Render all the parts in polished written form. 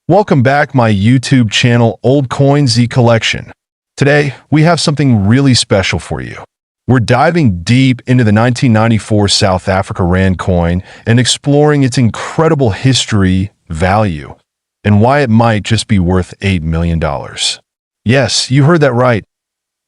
Welcome back my YouTube channel Old Coin Z Collection. Today, we have something really special for you. We're diving deep into the 1994 South Africa Rand coin and exploring its incredible history, value, and why it might just be worth $8 million. Yes, you heard that right,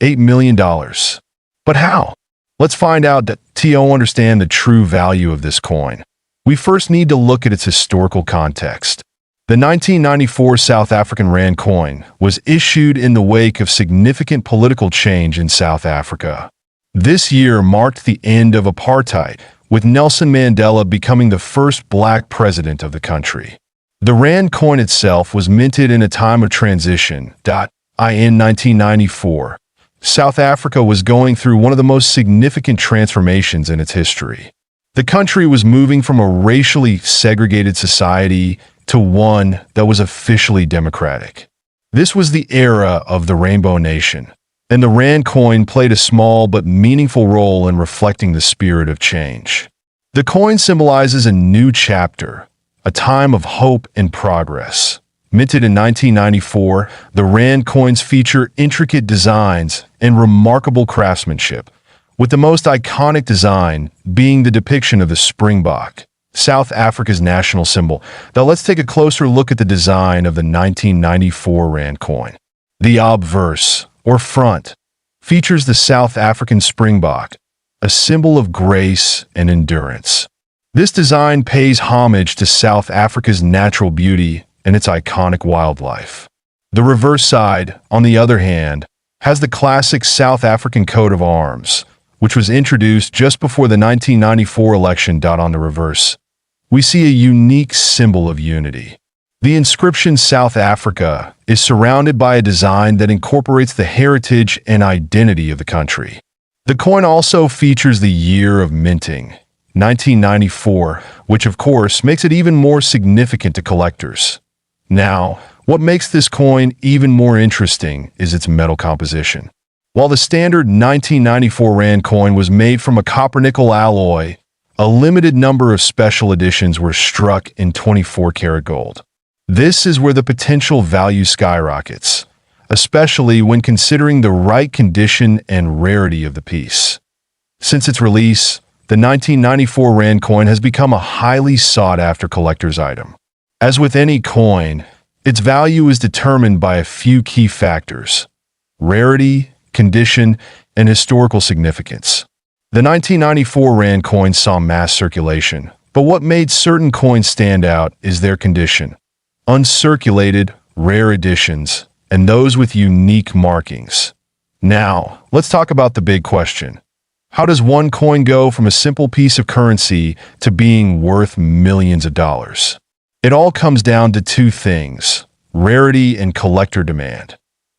$8 million. But how? Let's find out to understand the true value of this coin. We first need to look at its historical context. The 1994 South African Rand coin was issued in the wake of significant political change in South Africa. This year marked the end of apartheid, with Nelson Mandela becoming the first black president of the country. The Rand coin itself was minted in a time of transition. In 1994, South Africa was going through one of the most significant transformations in its history. The country was moving from a racially segregated society to one that was officially democratic. This was the era of the Rainbow Nation, and the Rand coin played a small but meaningful role in reflecting the spirit of change. The coin symbolizes a new chapter, a time of hope and progress. Minted in 1994, the Rand coins feature intricate designs and remarkable craftsmanship, with the most iconic design being the depiction of the springbok, South Africa's national symbol. Now let's take a closer look at the design of the 1994 Rand coin. The obverse, or front, features the South African springbok, a symbol of grace and endurance. This design pays homage to South Africa's natural beauty and its iconic wildlife. The reverse side, on the other hand, has the classic South African coat of arms, which was introduced just before the 1994 election. On the reverse, we see a unique symbol of unity. The inscription South Africa is surrounded by a design that incorporates the heritage and identity of the country. The coin also features the year of minting, 1994, which of course makes it even more significant to collectors. Now, what makes this coin even more interesting is its metal composition. While the standard 1994 Rand coin was made from a copper-nickel alloy, a limited number of special editions were struck in 24-karat gold. This is where the potential value skyrockets, especially when considering the right condition and rarity of the piece. Since its release, the 1994 Rand coin has become a highly sought-after collector's item. As with any coin, its value is determined by a few key factors: rarity, condition, and historical significance. The 1994 Rand coin saw mass circulation, but what made certain coins stand out is their condition. Uncirculated, rare editions, and those with unique markings. Now, let's talk about the big question. How does one coin go from a simple piece of currency to being worth millions of dollars? It all comes down to two things: rarity and collector demand.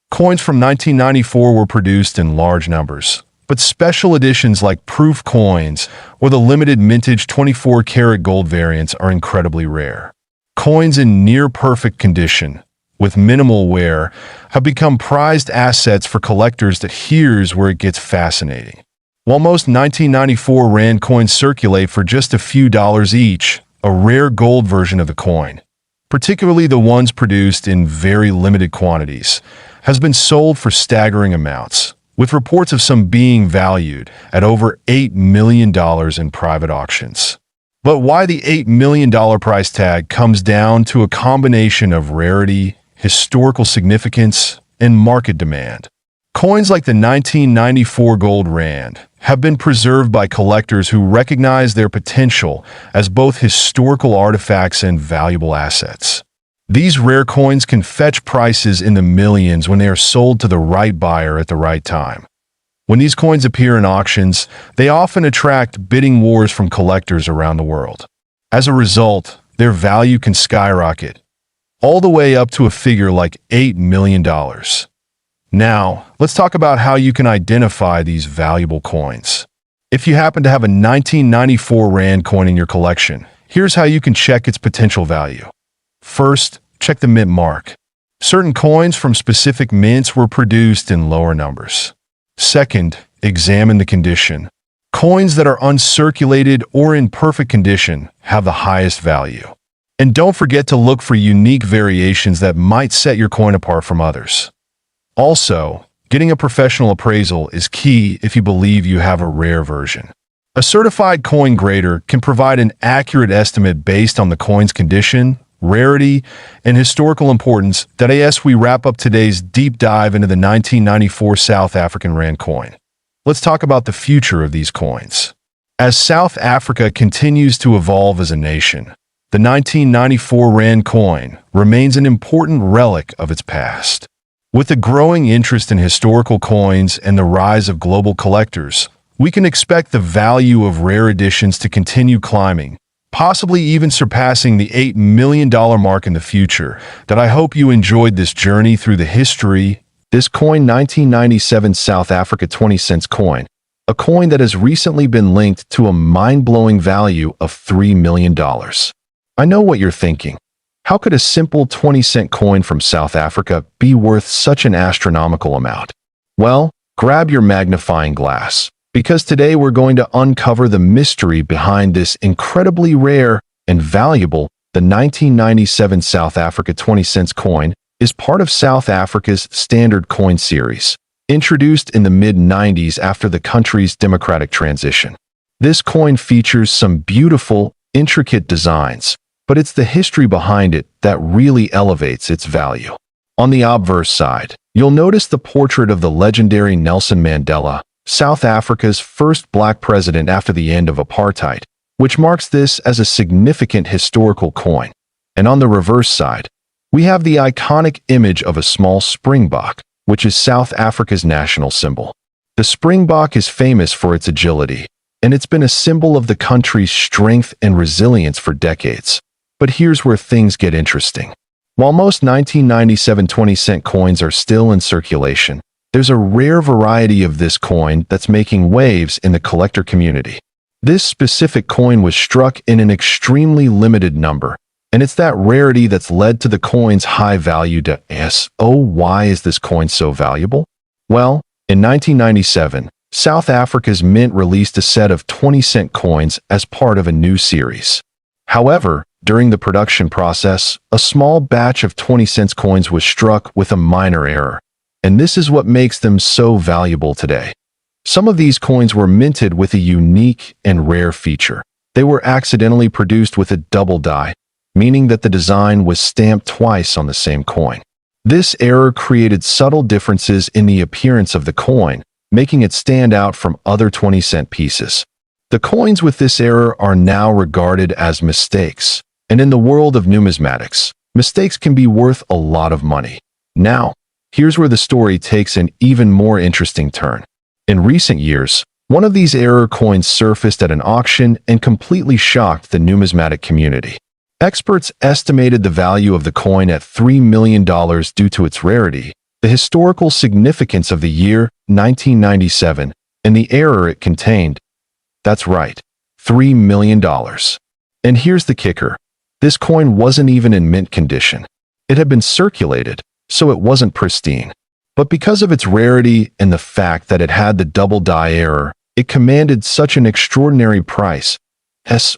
Coins from 1994 were produced in large numbers, but special editions like proof coins or the limited mintage 24-karat gold variants are incredibly rare. Coins in near-perfect condition, with minimal wear, have become prized assets for collectors. Here's where it gets fascinating. While most 1994 Rand coins circulate for just a few dollars each, a rare gold version of the coin, particularly the ones produced in very limited quantities, has been sold for staggering amounts, with reports of some being valued at over $8 million in private auctions. But why the $8 million price tag comes down to a combination of rarity, historical significance, and market demand. Coins like the 1994 Gold Rand have been preserved by collectors who recognize their potential as both historical artifacts and valuable assets. These rare coins can fetch prices in the millions when they are sold to the right buyer at the right time. When these coins appear in auctions, they often attract bidding wars from collectors around the world. As a result, their value can skyrocket, all the way up to a figure like $8 million. Now, let's talk about how you can identify these valuable coins. If you happen to have a 1994 Rand coin in your collection, here's how you can check its potential value. First, check the mint mark. Certain coins from specific mints were produced in lower numbers. Second, examine the condition. Coins that are uncirculated or in perfect condition have the highest value. And don't forget to look for unique variations that might set your coin apart from others. Also, getting a professional appraisal is key if you believe you have a rare version. A certified coin grader can provide an accurate estimate based on the coin's condition, rarity, and historical importance. As we wrap up today's deep dive into the 1994 South African Rand coin, let's talk about the future of these coins. As South Africa continues to evolve as a nation, the 1994 Rand coin remains an important relic of its past. With a growing interest in historical coins and the rise of global collectors, we can expect the value of rare editions to continue climbing, possibly even surpassing the $8 million mark in the future. I hope you enjoyed this journey through the history. This coin, 1997 South Africa 20 cents coin, a coin that has recently been linked to a mind-blowing value of $3 million. I know what you're thinking. How could a simple 20-cent coin from South Africa be worth such an astronomical amount? Well, grab your magnifying glass, because today we're going to uncover the mystery behind this incredibly rare and valuable. The 1997 South Africa 20 cents coin is part of South Africa's standard coin series, introduced in the mid-90s after the country's democratic transition. This coin features some beautiful, intricate designs, but it's the history behind it that really elevates its value. On the obverse side, you'll notice the portrait of the legendary Nelson Mandela, South Africa's first black president after the end of apartheid, which marks this as a significant historical coin. And on the reverse side, we have the iconic image of a small springbok, which is South Africa's national symbol. The springbok is famous for its agility, and it's been a symbol of the country's strength and resilience for decades. But here's where things get interesting. While most 1997 20-cent coins are still in circulation, there's a rare variety of this coin that's making waves in the collector community. This specific coin was struck in an extremely limited number, and it's that rarity that's led to the coin's high value. Why is this coin so valuable? Well, in 1997, South Africa's mint released a set of 20-cent coins as part of a new series. However, during the production process, a small batch of 20 cents coins was struck with a minor error, and this is what makes them so valuable today. Some of these coins were minted with a unique and rare feature. They were accidentally produced with a double die, meaning that the design was stamped twice on the same coin. This error created subtle differences in the appearance of the coin, making it stand out from other 20-cent pieces. The coins with this error are now regarded as mistakes, and in the world of numismatics, mistakes can be worth a lot of money. Now, here's where the story takes an even more interesting turn. In recent years, one of these error coins surfaced at an auction and completely shocked the numismatic community. Experts estimated the value of the coin at $3 million due to its rarity, the historical significance of the year 1997, and the error it contained. That's right, $3 million. And here's the kicker. This coin wasn't even in mint condition. It had been circulated, so it wasn't pristine. But because of its rarity and the fact that it had the double die error, it commanded such an extraordinary price.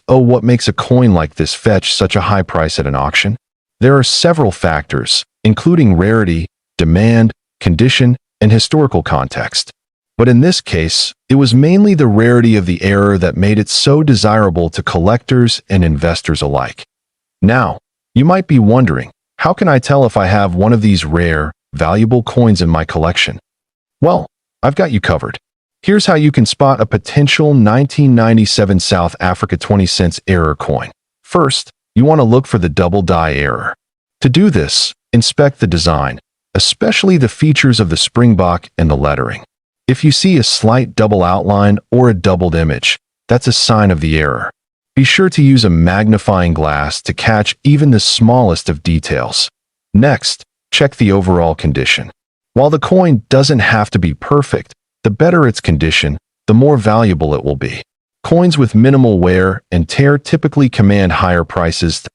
What makes a coin like this fetch such a high price at an auction? There are several factors, including rarity, demand, condition, and historical context. But in this case, it was mainly the rarity of the error that made it so desirable to collectors and investors alike. Now, you might be wondering, how can I tell if I have one of these rare, valuable coins in my collection? Well, I've got you covered. Here's how you can spot a potential 1997 South Africa 20 cents error coin. First, you want to look for the double die error. To do this, inspect the design, especially the features of the springbok and the lettering. If you see a slight double outline or a doubled image, that's a sign of the error. Be sure to use a magnifying glass to catch even the smallest of details. Next, check the overall condition. While the coin doesn't have to be perfect, the better its condition, the more valuable it will be. Coins with minimal wear and tear typically command higher prices.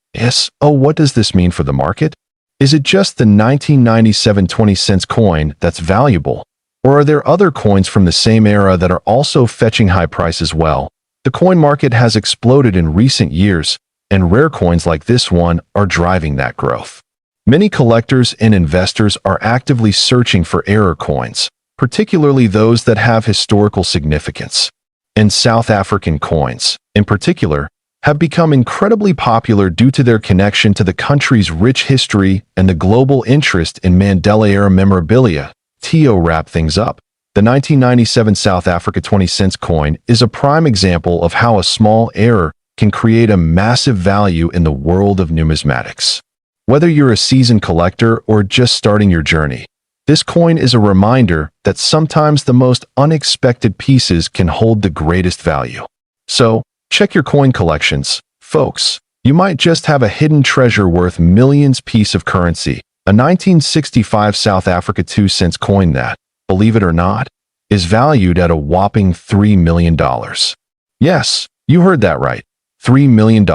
What does this mean for the market? Is it just the 1997 20 cents coin that's valuable? Or are there other coins from the same era that are also fetching high prices? Well, the coin market has exploded in recent years, and rare coins like this one are driving that growth. Many collectors and investors are actively searching for rare coins, particularly those that have historical significance. And South African coins, in particular, have become incredibly popular due to their connection to the country's rich history and the global interest in Mandela-era memorabilia. To wrap things up, the 1997 South Africa 20-cent coin is a prime example of how a small error can create a massive value in the world of numismatics. Whether you're a seasoned collector or just starting your journey, this coin is a reminder that sometimes the most unexpected pieces can hold the greatest value. So, check your coin collections, folks. You might just have a hidden treasure worth millions piece of currency, a 1965 South Africa 2-cent coin that, believe it or not, is valued at a whopping $3 million. Yes, you heard that right, $3 million.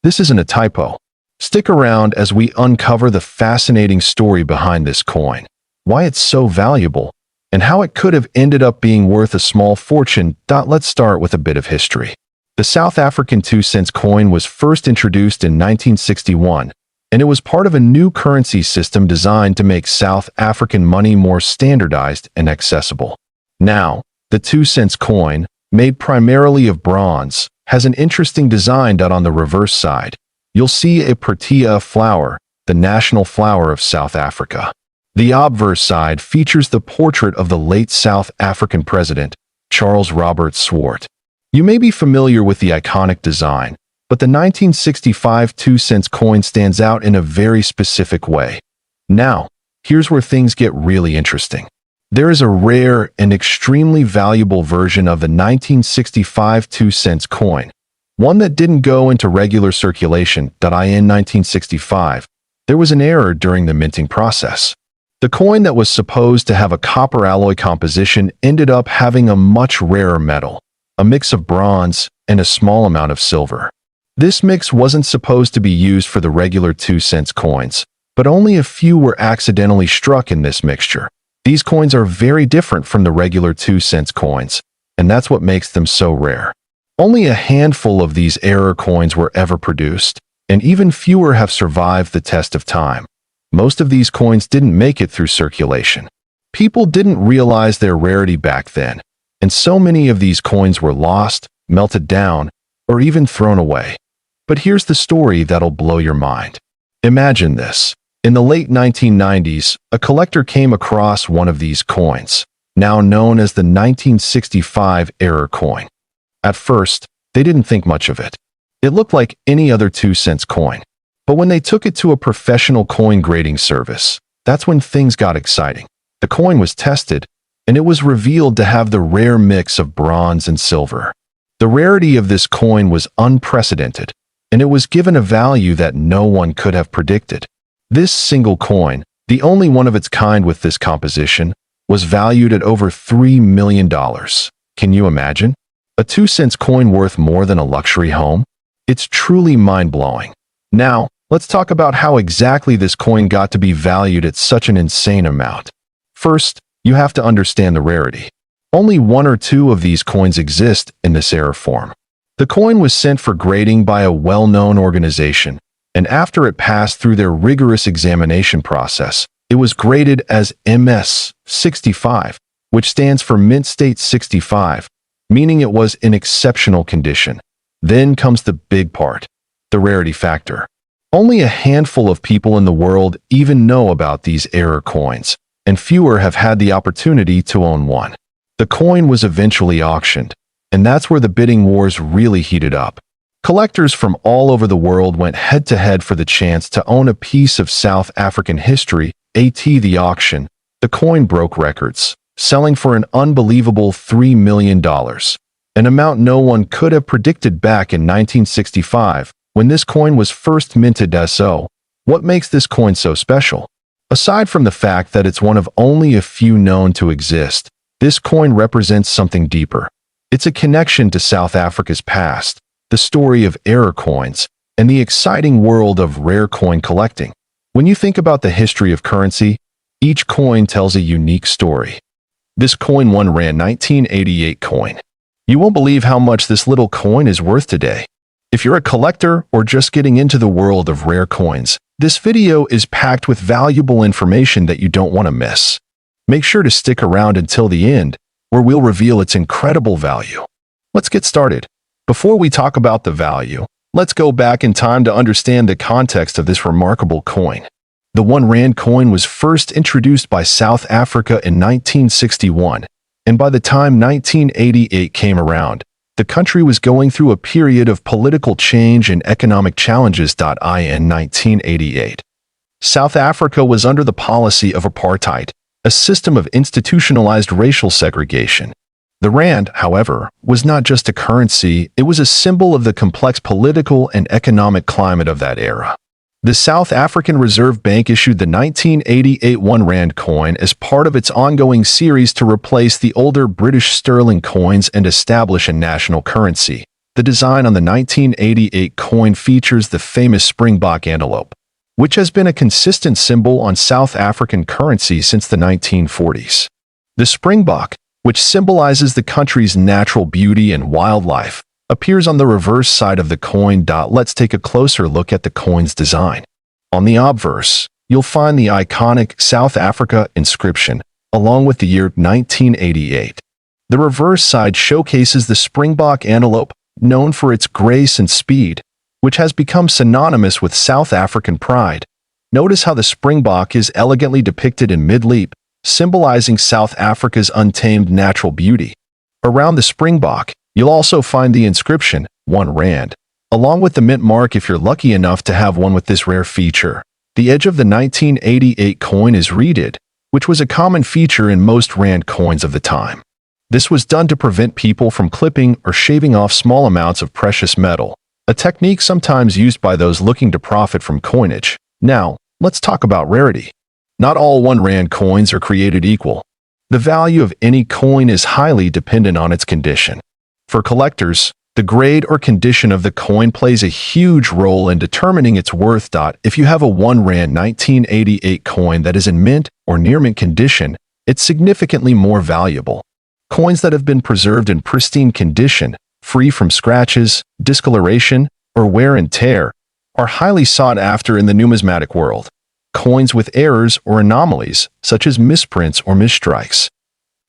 This isn't a typo. Stick around as we uncover the fascinating story behind this coin, why it's so valuable, and how it could have ended up being worth a small fortune. Let's start with a bit of history. The South African 2-cent coin was first introduced in 1961, and it was part of a new currency system designed to make South African money more standardized and accessible. Now, the 2-cent coin, made primarily of bronze, has an interesting design. On the reverse side, you'll see a protea flower, the national flower of South Africa. The obverse side features the portrait of the late South African president, Charles Robert Swart. You may be familiar with the iconic design, but the 1965 2-cent coin stands out in a very specific way. Now, here's where things get really interesting. There is a rare and extremely valuable version of the 1965 2-cent coin, one that didn't go into regular circulation. In 1965, there was an error during the minting process. The coin that was supposed to have a copper alloy composition ended up having a much rarer metal, a mix of bronze and a small amount of silver. This mix wasn't supposed to be used for the regular 2-cent coins, but only a few were accidentally struck in this mixture. These coins are very different from the regular 2-cent coins, and that's what makes them so rare. Only a handful of these error coins were ever produced, and even fewer have survived the test of time. Most of these coins didn't make it through circulation. People didn't realize their rarity back then, and so many of these coins were lost, melted down, or even thrown away. But here's the story that'll blow your mind. Imagine this. In the late 1990s, a collector came across one of these coins, now known as the 1965 error coin. At first, they didn't think much of it. It looked like any other 2-cent coin. But when they took it to a professional coin grading service, that's when things got exciting. The coin was tested, and it was revealed to have the rare mix of bronze and silver. The rarity of this coin was unprecedented, and it was given a value that no one could have predicted. This single coin, the only one of its kind with this composition, was valued at over $3 million. Can you imagine? A 2-cent coin worth more than a luxury home? It's truly mind-blowing. Now, let's talk about how exactly this coin got to be valued at such an insane amount. First, you have to understand the rarity. Only one or two of these coins exist in this error form. The coin was sent for grading by a well-known organization, and after it passed through their rigorous examination process, it was graded as MS-65, which stands for Mint State 65, meaning it was in exceptional condition. Then comes the big part, the rarity factor. Only a handful of people in the world even know about these error coins, and fewer have had the opportunity to own one. The coin was eventually auctioned, and that's where the bidding wars really heated up. Collectors from all over the world went head-to-head for the chance to own a piece of South African history. At the auction, the coin broke records, selling for an unbelievable $3 million, an amount no one could have predicted back in 1965 when this coin was first minted. So, what makes this coin so special? Aside from the fact that it's one of only a few known to exist, this coin represents something deeper. It's a connection to South Africa's past, the story of error coins, and the exciting world of rare coin collecting. When you think about the history of currency, each coin tells a unique story. This coin one rand 1988 coin. You won't believe how much this little coin is worth today. If you're a collector or just getting into the world of rare coins, this video is packed with valuable information that you don't want to miss. Make sure to stick around until the end, where we'll reveal its incredible value. Let's get started. Before we talk about the value, let's go back in time to understand the context of this remarkable coin. The 1 Rand coin was first introduced by South Africa in 1961, and by the time 1988 came around, the country was going through a period of political change and economic challenges. In 1988, South Africa was under the policy of apartheid, a system of institutionalized racial segregation. The rand, however, was not just a currency, it was a symbol of the complex political and economic climate of that era. The South African Reserve Bank issued the 1988 1 Rand coin as part of its ongoing series to replace the older British sterling coins and establish a national currency. The design on the 1988 coin features the famous springbok antelope, which has been a consistent symbol on South African currency since the 1940s. The springbok, which symbolizes the country's natural beauty and wildlife, appears on the reverse side of the coin. Let's take a closer look at the coin's design. On the obverse, you'll find the iconic South Africa inscription, along with the year 1988. The reverse side showcases the springbok antelope, known for its grace and speed, which has become synonymous with South African pride. Notice how the springbok is elegantly depicted in mid-leap, symbolizing South Africa's untamed natural beauty. Around the springbok, you'll also find the inscription, 1 Rand, along with the mint mark if you're lucky enough to have one with this rare feature. The edge of the 1988 coin is reeded, which was a common feature in most Rand coins of the time. This was done to prevent people from clipping or shaving off small amounts of precious metal, a technique sometimes used by those looking to profit from coinage. Now, let's talk about rarity. Not all 1 Rand coins are created equal. The value of any coin is highly dependent on its condition. For collectors, the grade or condition of the coin plays a huge role in determining its worth. If you have a 1 Rand 1988 coin that is in mint or near mint condition, it's significantly more valuable. Coins that have been preserved in pristine condition, free from scratches, discoloration, or wear and tear, are highly sought after in the numismatic world. Coins with errors or anomalies, such as misprints or misstrikes,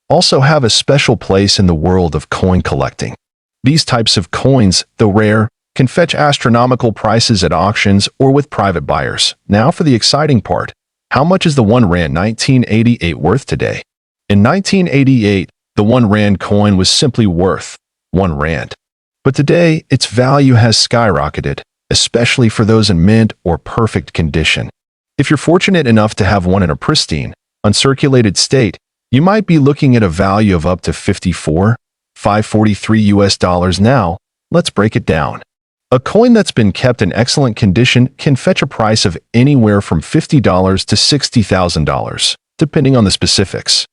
also have a special place in the world of coin collecting. These types of coins, though rare, can fetch astronomical prices at auctions or with private buyers. Now for the exciting part. How much is the 1 Rand 1988 worth today? In 1988, the 1 Rand coin was simply worth 1 Rand. But today, its value has skyrocketed, especially for those in mint or perfect condition. If you're fortunate enough to have one in a pristine, uncirculated state, you might be looking at a value of up to $543 now. Let's break it down. A coin that's been kept in excellent condition can fetch a price of anywhere from $50 to $60,000, depending on the specifics.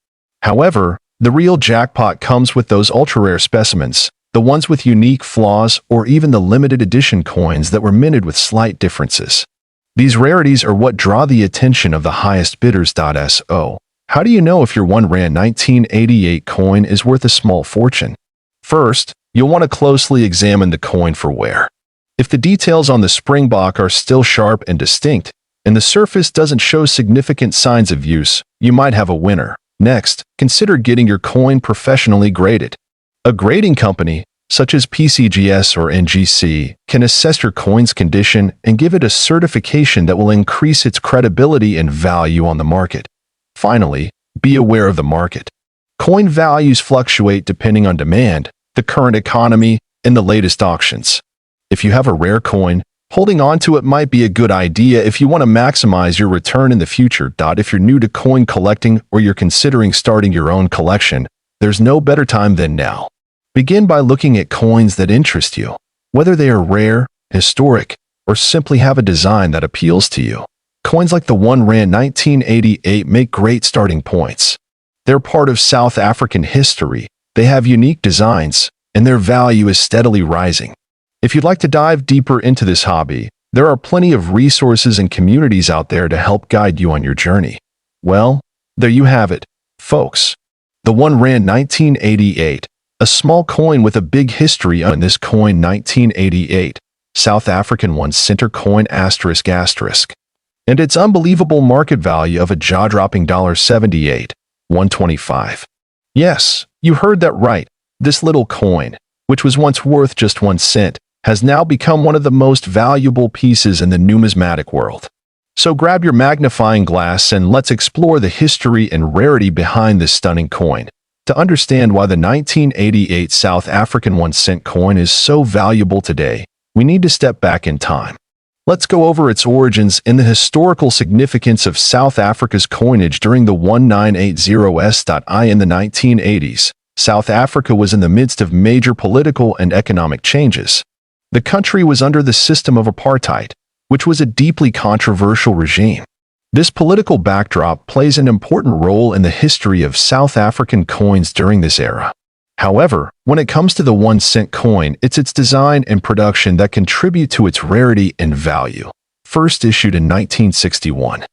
However, the real jackpot comes with those ultra-rare specimens, the ones with unique flaws or even the limited edition coins that were minted with slight differences. These rarities are what draw the attention of the highest bidders. So, how do you know if your 1 Rand 1988 coin is worth a small fortune? First, you'll want to closely examine the coin for wear. If the details on the springbok are still sharp and distinct, and the surface doesn't show significant signs of use, you might have a winner. Next, consider getting your coin professionally graded. A grading company, such as PCGS or NGC, can assess your coin's condition and give it a certification that will increase its credibility and value on the market. Finally, be aware of the market. Coin values fluctuate depending on demand, the current economy, and the latest auctions. If you have a rare coin, holding on to it might be a good idea if you want to maximize your return in the future. If you're new to coin collecting or you're considering starting your own collection, there's no better time than now. Begin by looking at coins that interest you, whether they are rare, historic, or simply have a design that appeals to you. Coins like the 1 Rand 1988 make great starting points. They're part of South African history, they have unique designs, and their value is steadily rising. If you'd like to dive deeper into this hobby, there are plenty of resources and communities out there to help guide you on your journey. Well, there you have it, folks. The 1 Rand 1988, a small coin with a big history on this coin 1988. South African 1 center coin ***, and its unbelievable market value of a jaw-dropping $78, 125. Yes, you heard that right. This little coin, which was once worth just 1 cent, has now become one of the most valuable pieces in the numismatic world. So grab your magnifying glass and let's explore the history and rarity behind this stunning coin. To understand why the 1988 South African 1 cent coin is so valuable today, we need to step back in time. Let's go over its origins and the historical significance of South Africa's coinage during the 1980s. In the 1980s, South Africa was in the midst of major political and economic changes. The country was under the system of apartheid, which was a deeply controversial regime. This political backdrop plays an important role in the history of South African coins during this era. However, when it comes to the 1 cent coin, it's its design and production that contribute to its rarity and value. First issued in 1961.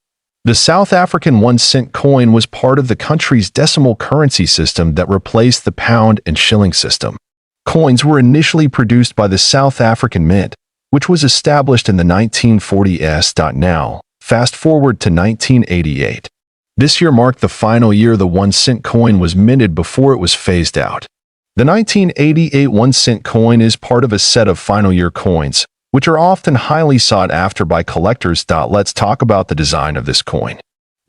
The South African 1 cent coin was part of the country's decimal currency system that replaced the pound and shilling system. Coins were initially produced by the South African Mint, which was established in the 1940s. Now, fast forward to 1988. This year marked the final year the 1 cent coin was minted before it was phased out. The 1988 1 cent coin is part of a set of final year coins, which are often highly sought after by collectors. Let's talk about the design of this coin.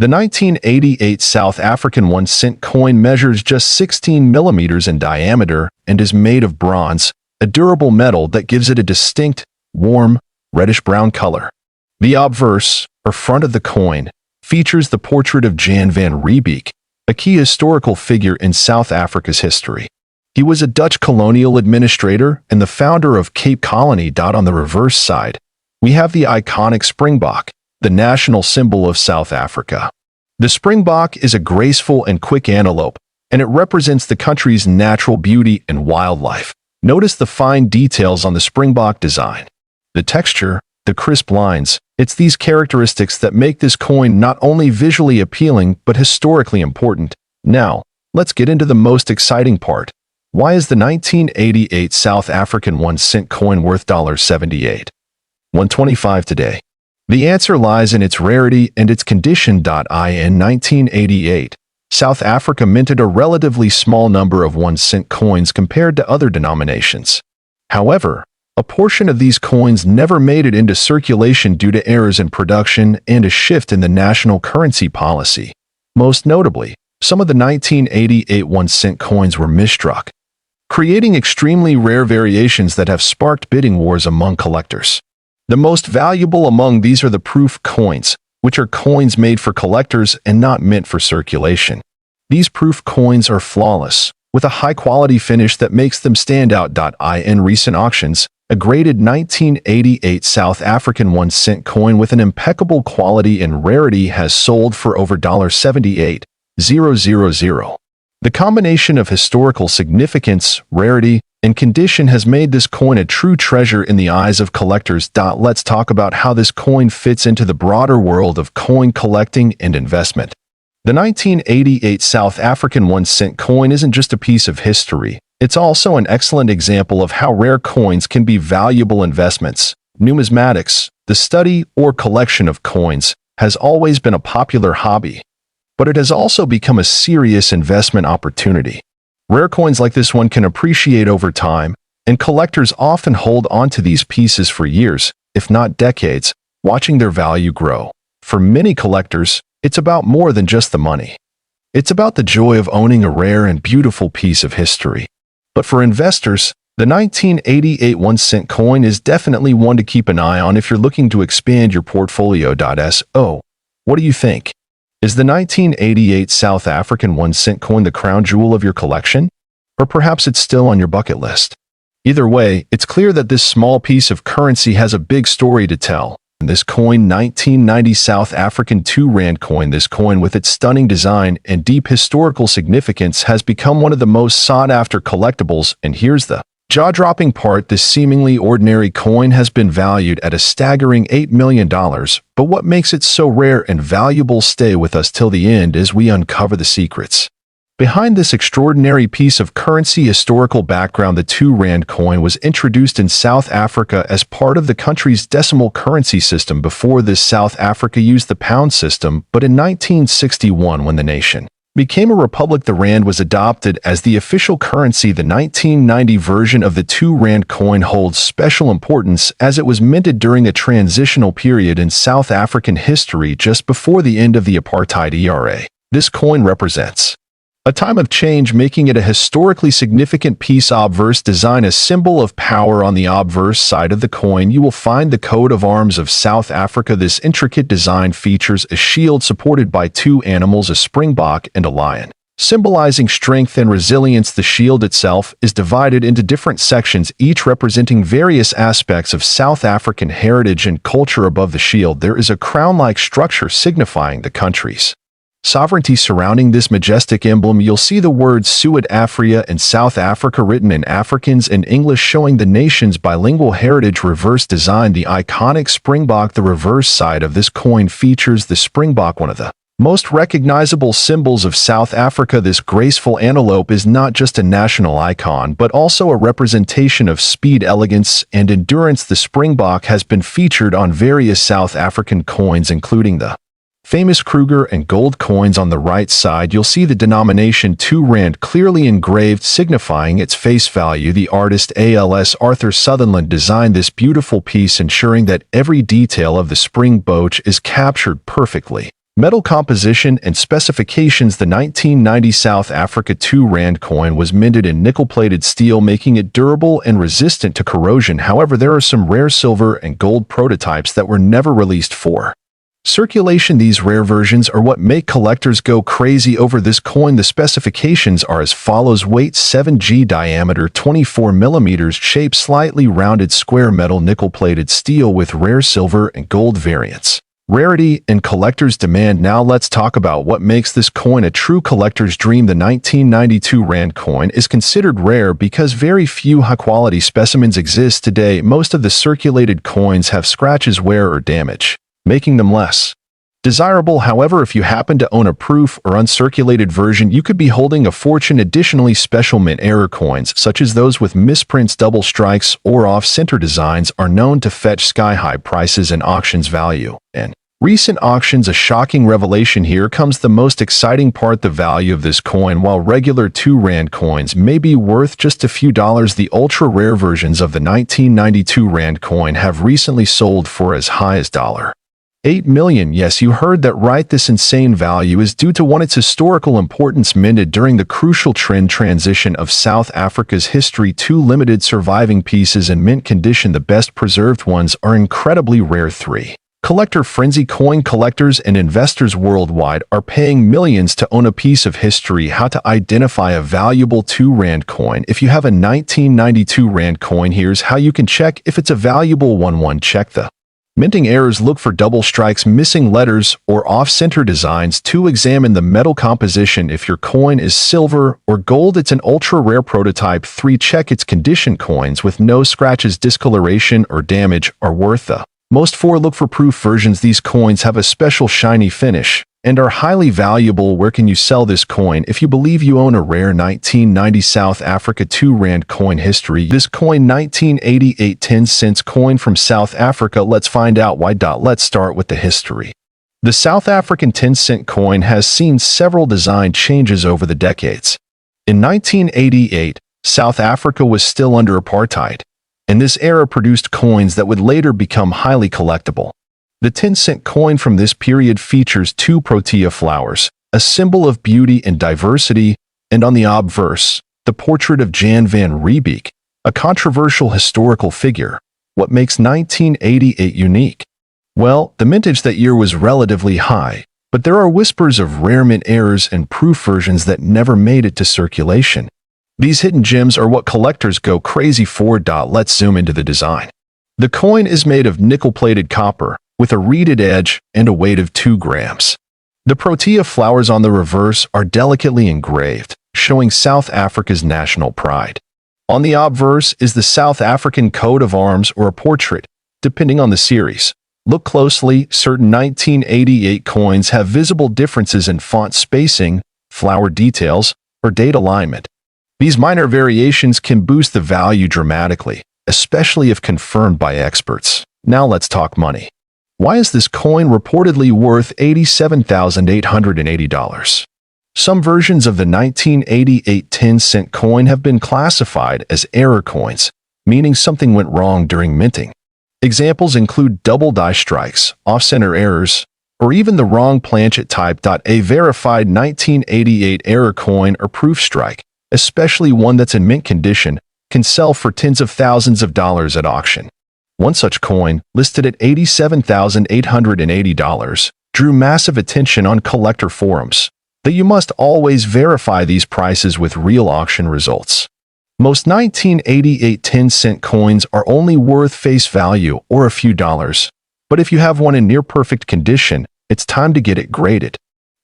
The 1988 South African 1 cent coin measures just 16 millimeters in diameter and is made of bronze, a durable metal that gives it a distinct, warm, reddish-brown color. The obverse, or front of the coin, features the portrait of Jan van Riebeeck, a key historical figure in South Africa's history. He was a Dutch colonial administrator and the founder of Cape Colony. On the reverse side, we have the iconic springbok, the national symbol of South Africa. The springbok is a graceful and quick antelope, and it represents the country's natural beauty and wildlife. Notice the fine details on the springbok design. The texture, the crisp lines, it's these characteristics that make this coin not only visually appealing but historically important. Now, let's get into the most exciting part. Why is the 1988 South African 1 cent coin worth $78, 125 today? The answer lies in its rarity and its condition. In 1988, South Africa minted a relatively small number of 1 cent coins compared to other denominations. However, a portion of these coins never made it into circulation due to errors in production and a shift in the national currency policy. Most notably, some of the 1988 1 cent coins were misstruck, creating extremely rare variations that have sparked bidding wars among collectors. The most valuable among these are the proof coins, which are coins made for collectors and not meant for circulation. These proof coins are flawless, with a high-quality finish that makes them stand out. In recent auctions, a graded 1988 South African 1 cent coin with an impeccable quality and rarity has sold for over $78,000. The combination of historical significance, rarity, and condition has made this coin a true treasure in the eyes of collectors. Let's talk about how this coin fits into the broader world of coin collecting and investment. The 1988 South African 1 cent coin isn't just a piece of history. It's also an excellent example of how rare coins can be valuable investments. Numismatics, the study or collection of coins, has always been a popular hobby, but it has also become a serious investment opportunity. Rare coins like this one can appreciate over time, and collectors often hold on to these pieces for years, if not decades, watching their value grow. For many collectors, it's about more than just the money. It's about the joy of owning a rare and beautiful piece of history. But for investors, the 1988 1 cent coin is definitely one to keep an eye on if you're looking to expand your portfolio. So, what do you think? Is the 1988 South African 1 cent coin the crown jewel of your collection? Or perhaps it's still on your bucket list? Either way, it's clear that this small piece of currency has a big story to tell. And this coin, 1990 South African 2 Rand coin, this coin with its stunning design and deep historical significance has become one of the most sought-after collectibles. And here's the jaw-dropping part: this seemingly ordinary coin has been valued at a staggering $8 million. But what makes it so rare and valuable? Stay with us till the end as we uncover the secrets. Behind this extraordinary piece of currency historical background, the 2 Rand coin was introduced in South Africa as part of the country's decimal currency system. Before this, South Africa used the pound system, but in 1961, when the nation became a republic, the rand was adopted as the official currency. The 1990 version of the 2 Rand coin holds special importance as it was minted during a transitional period in South African history just before the end of the apartheid era. This coin represents a time of change, making it a historically significant piece. Obverse design, a symbol of power. On the obverse side of the coin, you will find the coat of arms of South Africa. This intricate design features a shield supported by 2 animals, a springbok and a lion, symbolizing strength and resilience. The shield itself is divided into different sections, each representing various aspects of South African heritage and culture. Above the shield, there is a crown-like structure signifying the country's sovereignty. Surrounding this majestic emblem, you'll see the words Suid-Afrika and South Africa written in Afrikaans and English, showing the nation's bilingual heritage. Reverse design, the iconic springbok. The reverse side of this coin features the springbok, one of the most recognizable symbols of South Africa. This graceful antelope is not just a national icon, but also a representation of speed, elegance, and endurance. The springbok has been featured on various South African coins, including the famous Krugerrand gold coins. On the right side, you'll see the denomination 2 Rand clearly engraved, signifying its face value. The artist ALS Arthur Sutherland designed this beautiful piece, ensuring that every detail of the springbok is captured perfectly. Metal composition and specifications. The 1990 South Africa 2 Rand coin was minted in nickel-plated steel, making it durable and resistant to corrosion. However, there are some rare silver and gold prototypes that were never released for circulation. These rare versions are what make collectors go crazy over this coin. The specifications are as follows: weight 7g, diameter 24 mm, shape slightly rounded square, metal nickel-plated steel with rare silver and gold variants. Rarity and collectors' demand. Now let's talk about what makes this coin a true collector's dream. The 1992 Rand coin is considered rare because very few high-quality specimens exist today. Most of the circulated coins have scratches, wear, or damage, making them less desirable. However, if you happen to own a proof or uncirculated version, you could be holding a fortune. Additionally, special mint error coins, such as those with misprints, double strikes, or off-center designs, are known to fetch sky-high prices and auctions value. In recent auctions, a shocking revelation. Here comes the most exciting part: the value of this coin. While regular 2 Rand coins may be worth just a few dollars, the ultra-rare versions of the 1992 Rand coin have recently sold for as high as $8 million. Yes, you heard that right. This insane value is due to one, its historical importance, minted during the crucial trend transition of South Africa's history. 2 limited surviving pieces in mint condition. The best preserved ones are incredibly rare. 3 collector frenzy. Coin collectors and investors worldwide are paying millions to own a piece of history. How to identify a valuable 2 Rand coin. If you have a 1992 Rand coin, here's how you can check if it's a valuable one. 1. Check the minting errors. Look for double strikes, missing letters, or off-center designs. 2. Examine the metal composition. If your coin is silver or gold, it's an ultra-rare prototype. 3. Check its condition. Coins with no scratches, discoloration, or damage are worth the most. 4. Look for proof versions. These coins have a special shiny finish and are highly valuable. Where can you sell this coin? If you believe you own a rare 1990 South Africa 2 Rand coin history, this coin 1988 10-cent coin from South Africa. Let's find out why. Let's start with the history. The South African 10-cent coin has seen several design changes over the decades. In 1988, South Africa was still under apartheid, and this era produced coins that would later become highly collectible. The 10-cent coin from this period features 2 protea flowers, a symbol of beauty and diversity, and on the obverse, the portrait of Jan van Riebeeck, a controversial historical figure. What makes 1988 unique? Well, the mintage that year was relatively high, but there are whispers of rare mint errors and proof versions that never made it to circulation. These hidden gems are what collectors go crazy for. Let's zoom into the design. The coin is made of nickel-plated copper, with a reeded edge and a weight of 2 grams. The protea flowers on the reverse are delicately engraved, showing South Africa's national pride. On the obverse is the South African coat of arms or a portrait, depending on the series. Look closely. Certain 1988 coins have visible differences in font spacing, flower details, or date alignment. These minor variations can boost the value dramatically, especially if confirmed by experts. Now let's talk money. Why is this coin reportedly worth $87,880? Some versions of the 1988 10-cent coin have been classified as error coins, meaning something went wrong during minting. Examples include double die strikes, off-center errors, or even the wrong planchet type. A verified 1988 error coin or proof strike, especially one that's in mint condition, can sell for tens of thousands of dollars at auction. One such coin, listed at $87,880, drew massive attention on collector forums. That you must always verify these prices with real auction results. Most 1988 10-cent coins are only worth face value or a few dollars, but if you have one in near-perfect condition, it's time to get it graded.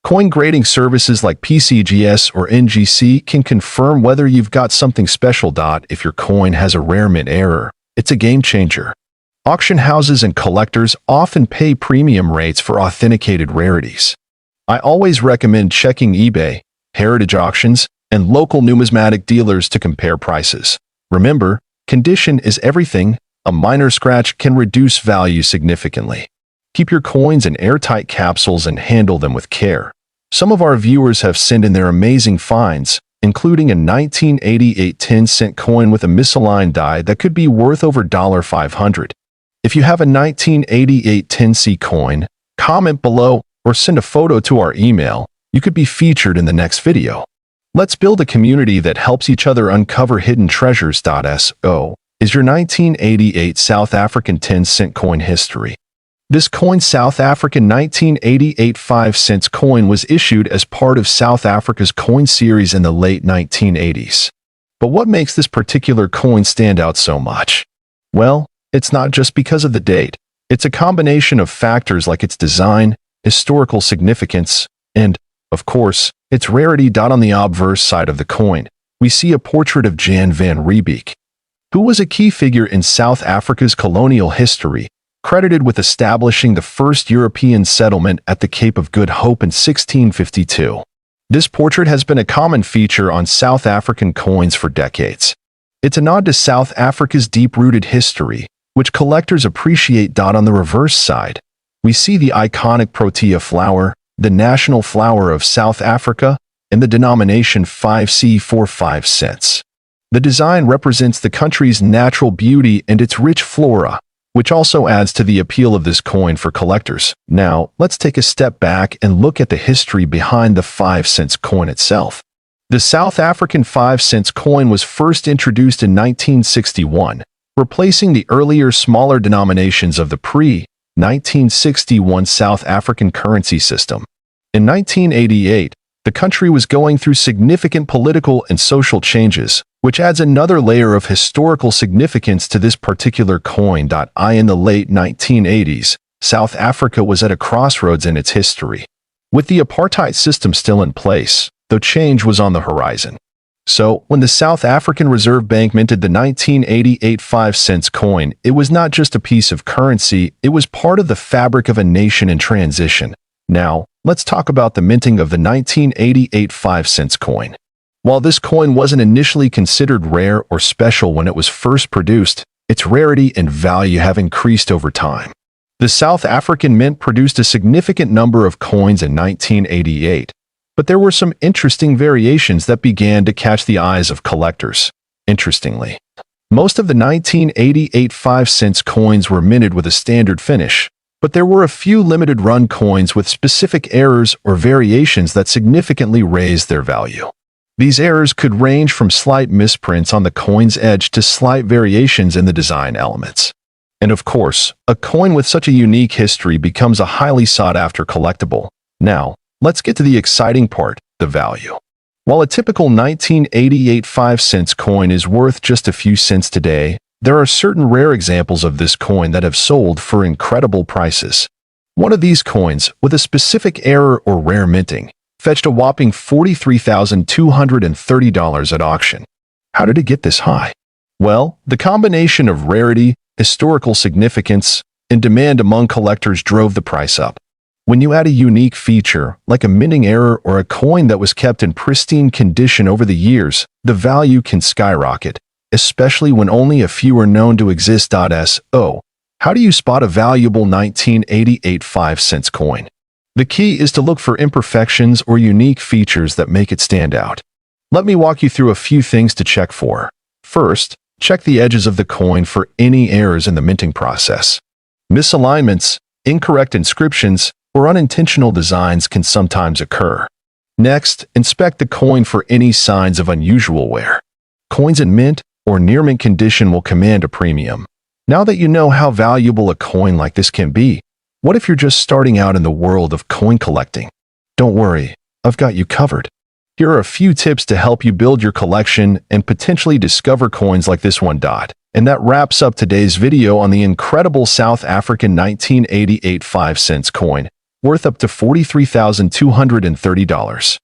Coin grading services like PCGS or NGC can confirm whether you've got something special. If your coin has a rare mint error, it's a game changer. Auction houses and collectors often pay premium rates for authenticated rarities. I always recommend checking eBay, heritage auctions, and local numismatic dealers to compare prices. Remember, condition is everything. A minor scratch can reduce value significantly. Keep your coins in airtight capsules and handle them with care. Some of our viewers have sent in their amazing finds, including a 1988 10-cent coin with a misaligned die that could be worth over $500. If you have a 1988 10C coin, comment below or send a photo to our email. You could be featured in the next video. Let's build a community that helps each other uncover hidden treasures. So, is your 1988 South African 10-cent coin history? This coin, South African 1988 5-cent coin, was issued as part of South Africa's coin series in the late 1980s. But what makes this particular coin stand out so much? Well, it's not just because of the date. It's a combination of factors like its design, historical significance, and, of course, its rarity. On the obverse side of the coin, we see a portrait of Jan van Riebeeck, who was a key figure in South Africa's colonial history, credited with establishing the first European settlement at the Cape of Good Hope in 1652. This portrait has been a common feature on South African coins for decades. It's a nod to South Africa's deep-rooted history, which collectors appreciate. On the reverse side, we see the iconic protea flower, the national flower of South Africa, and the denomination 5C for 5 cents. The design represents the country's natural beauty and its rich flora, which also adds to the appeal of this coin for collectors. Now, let's take a step back and look at the history behind the 5-cent coin itself. The South African 5-cent coin was first introduced in 1961, replacing the earlier smaller denominations of the pre-1961 South African currency system. In 1988, the country was going through significant political and social changes, which adds another layer of historical significance to this particular coin. In the late 1980s, South Africa was at a crossroads in its history. With the apartheid system still in place, though change was on the horizon. So, when the South African Reserve Bank minted the 1988 5-cent coin, it was not just a piece of currency, it was part of the fabric of a nation in transition. Now, let's talk about the minting of the 1988 5-cent coin. While this coin wasn't initially considered rare or special when it was first produced, its rarity and value have increased over time. The South African Mint produced a significant number of coins in 1988, but there were some interesting variations that began to catch the eyes of collectors. Interestingly, most of the 1988 5-cent coins were minted with a standard finish, but there were a few limited-run coins with specific errors or variations that significantly raised their value. These errors could range from slight misprints on the coin's edge to slight variations in the design elements. And of course, a coin with such a unique history becomes a highly sought-after collectible. Now, let's get to the exciting part, the value. While a typical 1988 5-cent coin is worth just a few cents today, there are certain rare examples of this coin that have sold for incredible prices. One of these coins, with a specific error or rare minting, fetched a whopping $43,230 at auction. How did it get this high? Well, the combination of rarity, historical significance, and demand among collectors drove the price up. When you add a unique feature, like a minting error or a coin that was kept in pristine condition over the years, the value can skyrocket, especially when only a few are known to exist. So, how do you spot a valuable 1988 5-cent coin? The key is to look for imperfections or unique features that make it stand out. Let me walk you through a few things to check for. First, check the edges of the coin for any errors in the minting process. Misalignments, incorrect inscriptions, or unintentional designs can sometimes occur. Next, inspect the coin for any signs of unusual wear. Coins in mint or near mint condition will command a premium. Now that you know how valuable a coin like this can be, what if you're just starting out in the world of coin collecting? Don't worry, I've got you covered. Here are a few tips to help you build your collection and potentially discover coins like this one. And that wraps up today's video on the incredible South African 1988 5-cent coin, worth up to $43,230.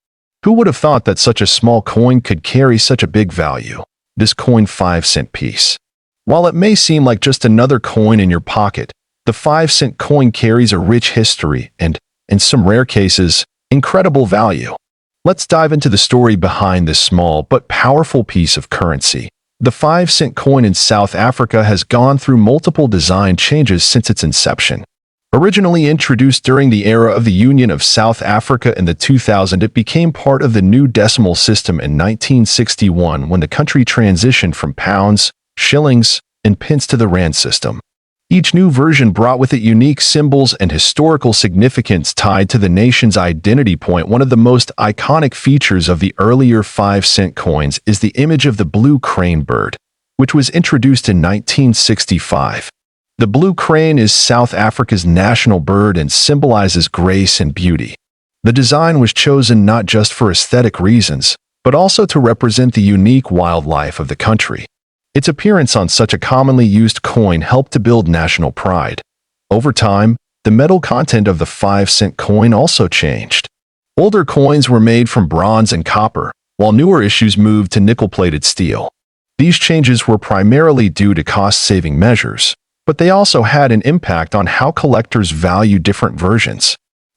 Who would have thought that such a small coin could carry such a big value? This coin 5-cent piece. While it may seem like just another coin in your pocket, the 5-cent coin carries a rich history and, in some rare cases, incredible value. Let's dive into the story behind this small but powerful piece of currency. The 5-cent coin in South Africa has gone through multiple design changes since its inception. Originally introduced during the era of the Union of South Africa in the 2000s, it became part of the new decimal system in 1961 when the country transitioned from pounds, shillings, and pence to the rand system. Each new version brought with it unique symbols and historical significance tied to the nation's identity point. One of the most iconic features of the earlier 5-cent coins is the image of the blue crane bird, which was introduced in 1965. The blue crane is South Africa's national bird and symbolizes grace and beauty. The design was chosen not just for aesthetic reasons, but also to represent the unique wildlife of the country. Its appearance on such a commonly used coin helped to build national pride. Over time, the metal content of the 5-cent coin also changed. Older coins were made from bronze and copper, while newer issues moved to nickel-plated steel. These changes were primarily due to cost-saving measures, but they also had an impact on how collectors value different versions.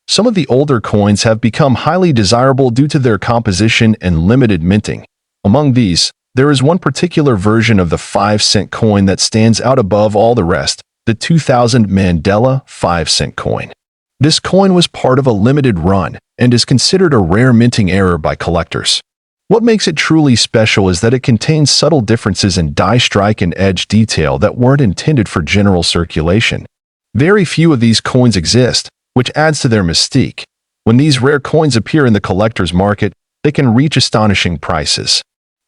Some of the older coins have become highly desirable due to their composition and limited minting. Among these, there is one particular version of the 5-cent coin that stands out above all the rest, the 2000 Mandela 5-cent coin. This coin was part of a limited run and is considered a rare minting error by collectors. What makes it truly special is that it contains subtle differences in die strike and edge detail that weren't intended for general circulation. Very few of these coins exist, which adds to their mystique. When these rare coins appear in the collector's market, they can reach astonishing prices.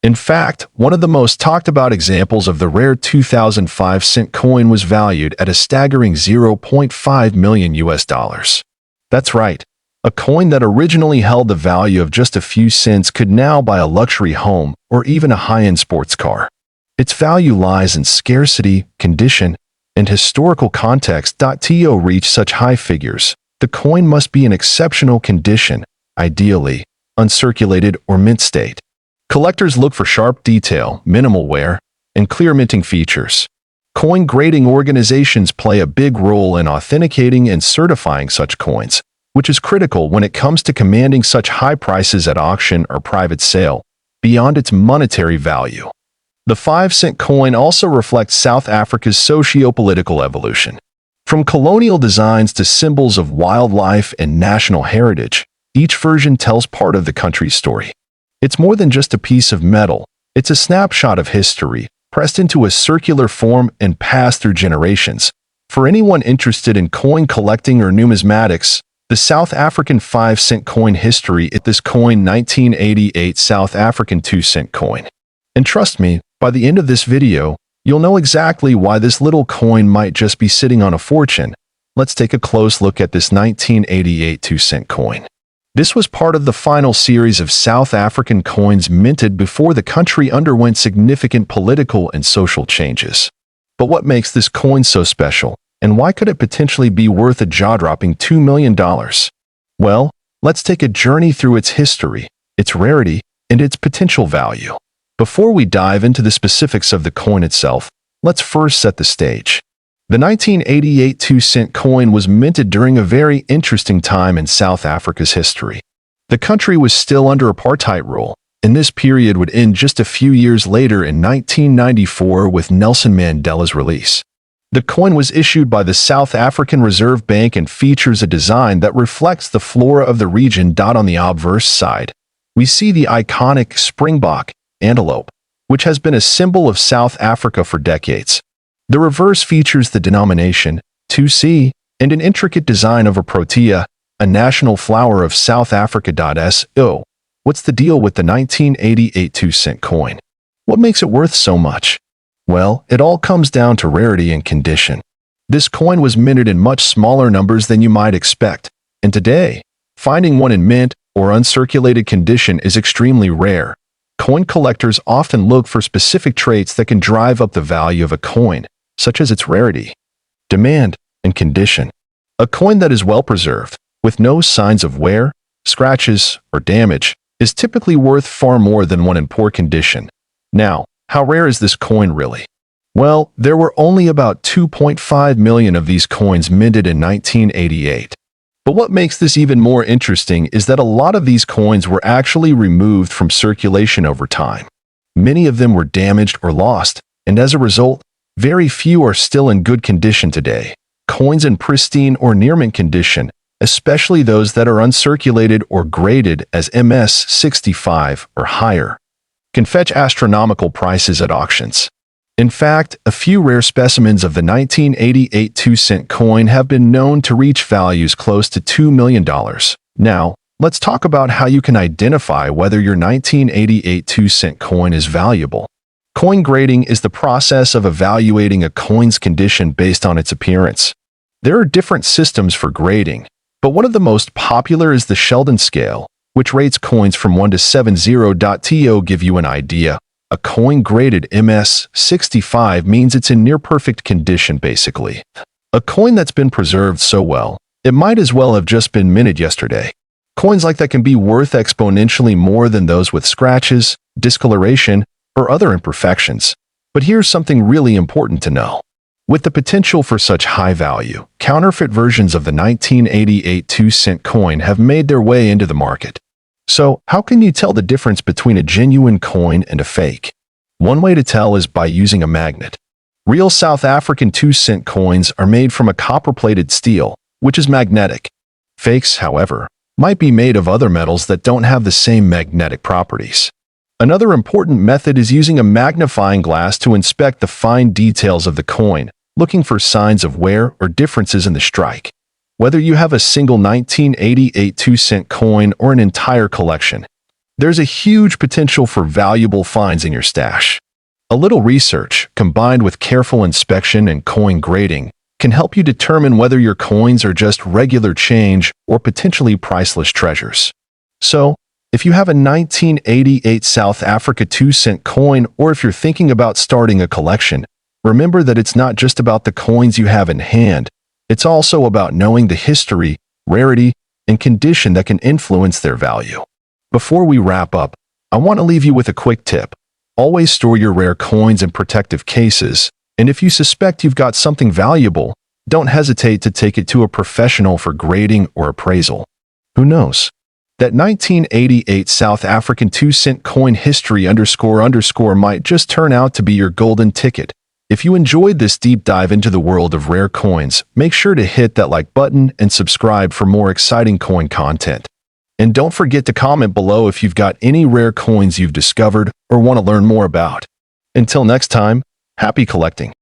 In fact, one of the most talked about examples of the rare 2000 5-cent coin was valued at a staggering $0.5 million. That's right. A coin that originally held the value of just a few cents could now buy a luxury home or even a high-end sports car. Its value lies in scarcity, condition, and historical context. To reach such high figures, the coin must be in exceptional condition, ideally uncirculated or mint state. Collectors look for sharp detail, minimal wear, and clear minting features. Coin grading organizations play a big role in authenticating and certifying such coins, which is critical when it comes to commanding such high prices at auction or private sale, beyond its monetary value. The 5-cent coin also reflects South Africa's socio-political evolution. From colonial designs to symbols of wildlife and national heritage, each version tells part of the country's story. It's more than just a piece of metal, it's a snapshot of history, pressed into a circular form and passed through generations. For anyone interested in coin collecting or numismatics, the South African 5-cent coin history is this coin 1988 South African 2-cent coin. And trust me, by the end of this video, you'll know exactly why this little coin might just be sitting on a fortune. Let's take a close look at this 1988 2-cent coin. This was part of the final series of South African coins minted before the country underwent significant political and social changes. But what makes this coin so special, and why could it potentially be worth a jaw-dropping $2 million? Well, let's take a journey through its history, its rarity, and its potential value. Before we dive into the specifics of the coin itself, let's first set the stage. The 1988 2-cent coin was minted during a very interesting time in South Africa's history. The country was still under apartheid rule, and this period would end just a few years later in 1994 with Nelson Mandela's release. The coin was issued by the South African Reserve Bank and features a design that reflects the flora of the region. On the obverse side, we see the iconic springbok antelope, which has been a symbol of South Africa for decades. The reverse features the denomination 2C and an intricate design of a protea, a national flower of South Africa. So, what's the deal with the 1988 2-cent coin? What makes it worth so much? Well, it all comes down to rarity and condition. This coin was minted in much smaller numbers than you might expect, and today, finding one in mint or uncirculated condition is extremely rare. Coin collectors often look for specific traits that can drive up the value of a coin, such as its rarity, demand, and condition. A coin that is well preserved, with no signs of wear, scratches, or damage, is typically worth far more than one in poor condition. Now, how rare is this coin really? Well, there were only about 2.5 million of these coins minted in 1988. But what makes this even more interesting is that a lot of these coins were actually removed from circulation over time. Many of them were damaged or lost, and as a result, very few are still in good condition today. Coins in pristine or near-mint condition, especially those that are uncirculated or graded as MS65 or higher, can fetch astronomical prices at auctions. In fact, a few rare specimens of the 1988 2-cent coin have been known to reach values close to $2 million. Now, let's talk about how you can identify whether your 1988 2-cent coin is valuable. Coin grading is the process of evaluating a coin's condition based on its appearance. There are different systems for grading, but one of the most popular is the Sheldon scale, which rates coins from 1 to 70. To give you an idea, a coin graded MS65 means it's in near-perfect condition basically. A coin that's been preserved so well, it might as well have just been minted yesterday. Coins like that can be worth exponentially more than those with scratches, discoloration, or other imperfections. But here's something really important to know. With the potential for such high value, counterfeit versions of the 1988 2-cent coin have made their way into the market. So, how can you tell the difference between a genuine coin and a fake? One way to tell is by using a magnet. Real South African 2-cent coins are made from a copper-plated steel, which is magnetic. Fakes, however, might be made of other metals that don't have the same magnetic properties. Another important method is using a magnifying glass to inspect the fine details of the coin, looking for signs of wear or differences in the strike. Whether you have a single 1988 2-cent coin or an entire collection, there's a huge potential for valuable finds in your stash. A little research, combined with careful inspection and coin grading, can help you determine whether your coins are just regular change or potentially priceless treasures. So, if you have a 1988 South Africa 2-cent coin, or if you're thinking about starting a collection, remember that it's not just about the coins you have in hand. It's also about knowing the history, rarity, and condition that can influence their value. Before we wrap up, I want to leave you with a quick tip. Always store your rare coins in protective cases, and if you suspect you've got something valuable, don't hesitate to take it to a professional for grading or appraisal. Who knows? That 1988 South African 2-cent coin history __ might just turn out to be your golden ticket. If you enjoyed this deep dive into the world of rare coins, make sure to hit that like button and subscribe for more exciting coin content. And don't forget to comment below if you've got any rare coins you've discovered or want to learn more about. Until next time, happy collecting.